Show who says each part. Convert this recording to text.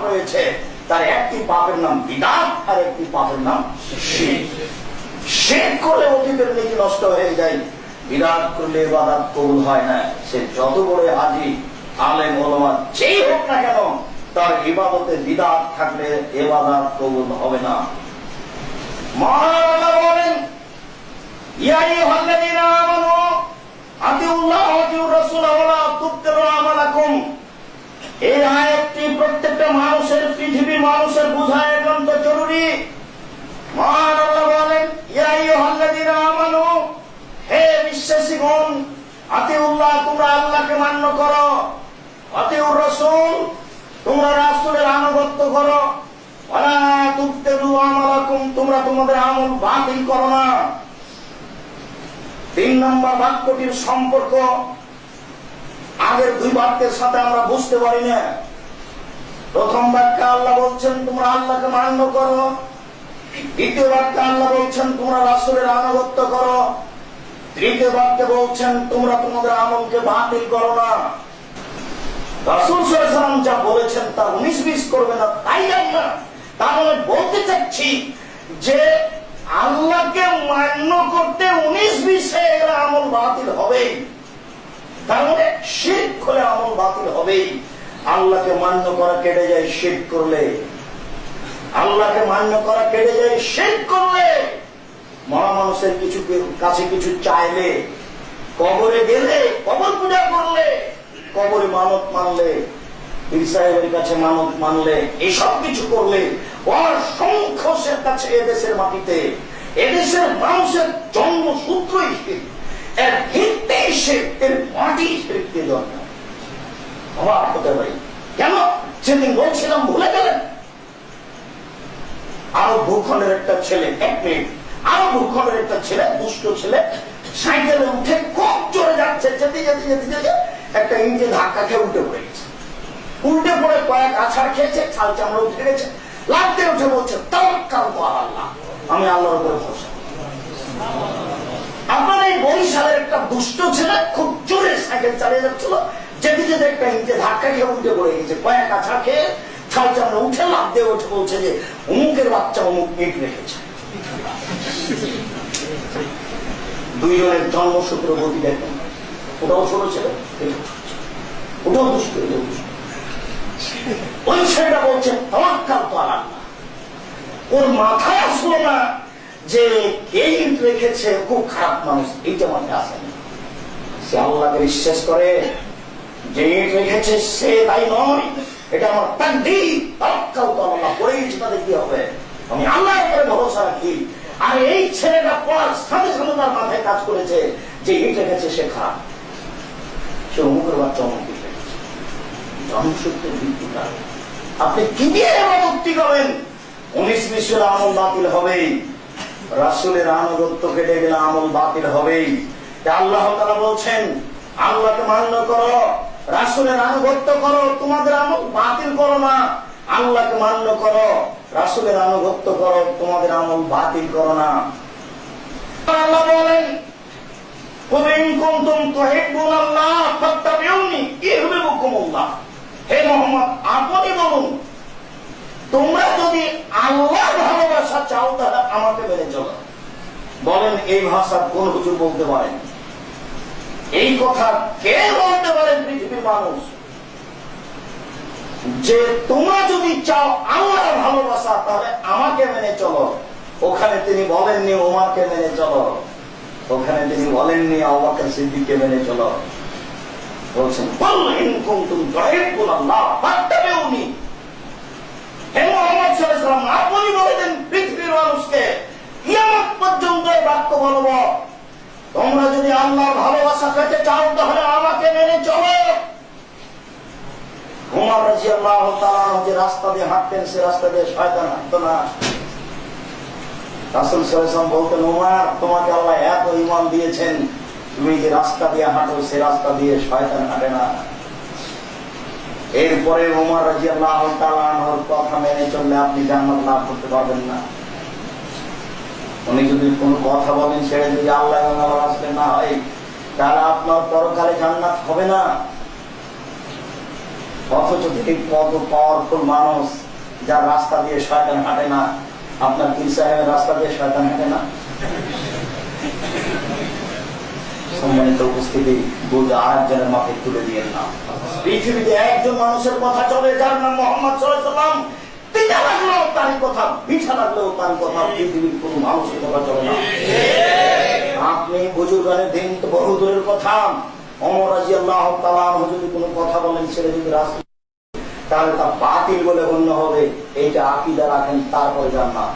Speaker 1: রয়েছে, তার একটি পাপের নাম বিদআত আর একটি পাপের নাম শিরক। শিরক করলে অতীতের নেকি নষ্ট হয়ে যায়, বিদআত করলে ইবাদত কবুল হয় না। সে যত বড় হাজী, আলেম, ওলামা যেই হোক না কেন, তার ইবাদতে বিদআত থাকলে ইবাদত কবুল হবে না। মহান আল্লাহ বলেন, ইয়া আইয়ুহাল্লাযীনা আমানু আতিউল্লাহ ওয়া আতিউর রাসূল ওয়া লা তুবতিলু আমালাকুম। এই আয়াতটি প্রত্যেকটা মানুষের, পৃথিবীর মানুষের বোঝা একান্ত জরুরি। মহান আল্লাহ বলেন, ইয়া আইয়ুহাল্লাযীনা আমানু, হে বিশ্বাসীগণ, আতিউল্লাহ, তোমরা আল্লাহকে মান্য করো, আতিউর রাসূল, তোমরা রাসূলের আনুগত্য করো, ওয়া লা তুবতিলু আমালাকুম, তোমরা তোমাদের আমল বাতিল করো না। 3 নম্বর বাক্যটির সম্পর্ক আগের 2 বাক্যের সাথে আমরা বুঝতে পারি না। প্রথম বাক্যে আল্লাহ বলছেন তোমরা আল্লাহকে মান্য করো, দ্বিতীয় বাক্যে আল্লাহ বলছেন তোমরা রাসূলের আনুগত্য করো, তৃতীয় বাক্যে বলছেন তোমরা তোমাদের আমলকে বাতিল করো না। রাসূল সাল্লাল্লাহু আলাইহি ওয়াসাল্লাম যা বলেছেন তা 19-20 করবে না, তাই না। তাহলে বলতে চাচ্ছি যে আল্লাহকে মান্য করতে 19-20 এর আমল বাতিল হবেই, তার মানে শিরক করলে আমল বাতিল হবেই। আল্লাহকে মান্য করা কেটে যায় শিরক করলে, আল্লাহকে মান্য করা কেটে যায় শিরক করলে। মরা মানুষের কিছু কাছে কিছু চাইলে, কবরে গেলে, কবর পূজা করলে, কবরে মানত মানলে, পীর সাহেবের কাছে মানত মানলে, এসব কিছু করলে অসংখ্যের কাছে এদেশের মাটিতে, এদেশের মানুষের জন্মসূত্রই শিরক, এর ভিত্তি শিরক, এর মাটি শিরকে দরকার। অবাক হতে পারি কেন? সেদিন বলছিলাম ভুলে গেলেন। আরব ভূখণ্ডের একটা ছেলে, 1 মিনিট, আরব ভূখণ্ডের একটা ছেলে, দুষ্ট ছেলে, সাইকেলে উঠে খুব জোরে যাচ্ছে, যেতে যেতে যেতে যেতে একটা ইঞ্চে ধাক্কা খেয়ে উল্টে পড়ে গেছে। উল্টে পড়ে কয়েক আছাড় খেয়েছে, ছাল চামড়া উঠে গেছে, লাফতে উঠে বলছে তাওয়াক্কালতু আলাল্লাহ, আমি আল্লাহর উপরে ভরসা। আপনার এই বরিশালের একটা দুষ্ট ছেলে খুব জোরে সাইকেল চালিয়ে যাচ্ছিল, যেতে যেতে একটা ইঞ্চে ধাক্কা খেয়ে উল্টে পড়ে গেছে, কয়েক আছাড় খেয়ে ছাল চামড়া উঠে লাফ দিয়ে উঠে বলছে যে অমুকের বাচ্চা অমুক ইট রেখেছে। 2 জনের জন্মসূত্র গতি দেখেন, ওটাও ছোট ছেলে, ওটাও দুষ্ট। ওই ছেলেটা বলছে তাওয়াক্কালতু আলাল্লাহ, ওর মাথায় আসলো না যে কে ইট রেখেছে, খুব খারাপ মানুষ, এইটা মাথায় আসে না। সে আল্লাহকে বিশ্বাস করে, যে ইট রেখেছে সে তাই নয়, এটা আমার তাকদীর, তাওয়াক্কালতু আলাল্লাহ, পড়েই তাদের কি হবে, আমি আল্লাহর উপরে ভরসা রাখি। আর এই ছেলেটা পড়ার সাথে সাথে তার মাথায় কাজ করেছে যে ইট রেখেছে সে খারাপ, সে অমুকের বাচ্চা অমুক ইট রেখেছে। জন্মসূত্রের ভিত্তিটা আপনি কি দিয়ে মুক্তি করেন? 19-20 আমল বাতিল হবেই, রাসূলের আনুগত্য কেটে গেলে আমল বাতিল হবেই। আল্লাহ তাআলা বলছেন আল্লাহকে মান্য করো, রাসূলের আনুগত্য করো, তোমাদের আমল বাতিল করো না। আল্লাহকে মান্য করো, রাসূলের আনুগত্য করো, তোমাদের আমল বাতিল করো না। আল্লাহ বলেন কুল ইন কুনতুম তুহিব্বুনাল্লাহ ফাত্তাবিউনি ইউহিব্বুকুমুল্লাহ, হে মুহাম্মদ আপনি বলুন তোমরা যদি আল্লাহর ভালোবাসা চাও তাহলে আমাকে মেনে চলো। বলেন এই ভাষা কোন হুজুর বলতে পারেন? এই কথা কে বলতে পারেন পৃথিবীর মানুষ? যে তোমরা যদি চাও আল্লাহর ভালোবাসা তাহলে আমাকে মেনে চলো। ওখানে তিনি বলেননি ওমরকে মেনে চলো, ওখানে তিনি বলেননি আবু বকর সিদ্দিককে মেনে চলো। বলছেন কুল ইন কুনতুম তুহিব্বুনাল্লাহ ফাত্তাবিউনি, হে মুহাম্মদ সাল্লাল্লাহু আলাইহি ওয়াসাল্লাম আপনি বলে দেন পৃথিবীর মানুষকে, কিয়ামত পর্যন্ত এই বাক্য বলবো, তোমরা যদি আল্লাহর ভালোবাসা পেতে চাও তাহলে আমাকে মেনে চলো। ওমর রাদিয়াল্লাহু তাআলা যে রাস্তা দিয়ে হাঁটতেন সে রাস্তা দিয়ে শয়তান হাঁটতো না। রাসূল সাল্লাল্লাহু আলাইহি ওয়াসাল্লাম বলতেন ওমর তোমাকে আল্লাহ এত ঈমান দিয়েছেন, তুমি যে রাস্তা দিয়ে হাঁটো সে রাস্তা দিয়ে শয়তান হাঁটে না। এরপরে ওমর রাদিয়াল্লাহু তাআলা আনহুর কথা মেনে চললে আপনি জান্নাত লাভ করতে পারবেন না। উনি যদি কোনো কথা বলেন ছেড়ে যদি আল্লাহ এবং আল্লাহর রাসূল না হয় তাহলে আপনার পরকালে জান্নাত হবে না। অথচ তিনি কত পাওয়ারফুল মানুষ, যার রাস্তা দিয়ে শয়তান হাঁটে না। আপনার পীর সাহেবের রাস্তা দিয়ে শয়তান হাঁটে না। সম্মানিত উপস্থিতি, বুঝে আরেকজনের মাথায় তুলে দিয়ে না। পৃথিবীতে একজন মানুষের কথা চলে, যার নাম মোহাম্মদ সাল্লাল্লাহু আলাইহি ওয়াসাল্লাম। তিতা লাগলেও তার কথা, মিঠা লাগলেও তার কথা, পৃথিবীর কোন মানুষের কথা চলে না। আপনি বুজুর্গানের দিন তো বহু দূরের কথা। ওমর রাদিয়াল্লাহু তাআলা আনহু যদি কোনো কথা বলেন, ছেড়ে যদি রাস্তা, তাহলে তা বাতিল বলে গণ্য হবে। এইটা আকীদা রাখেন, তারপরে জান্নাত।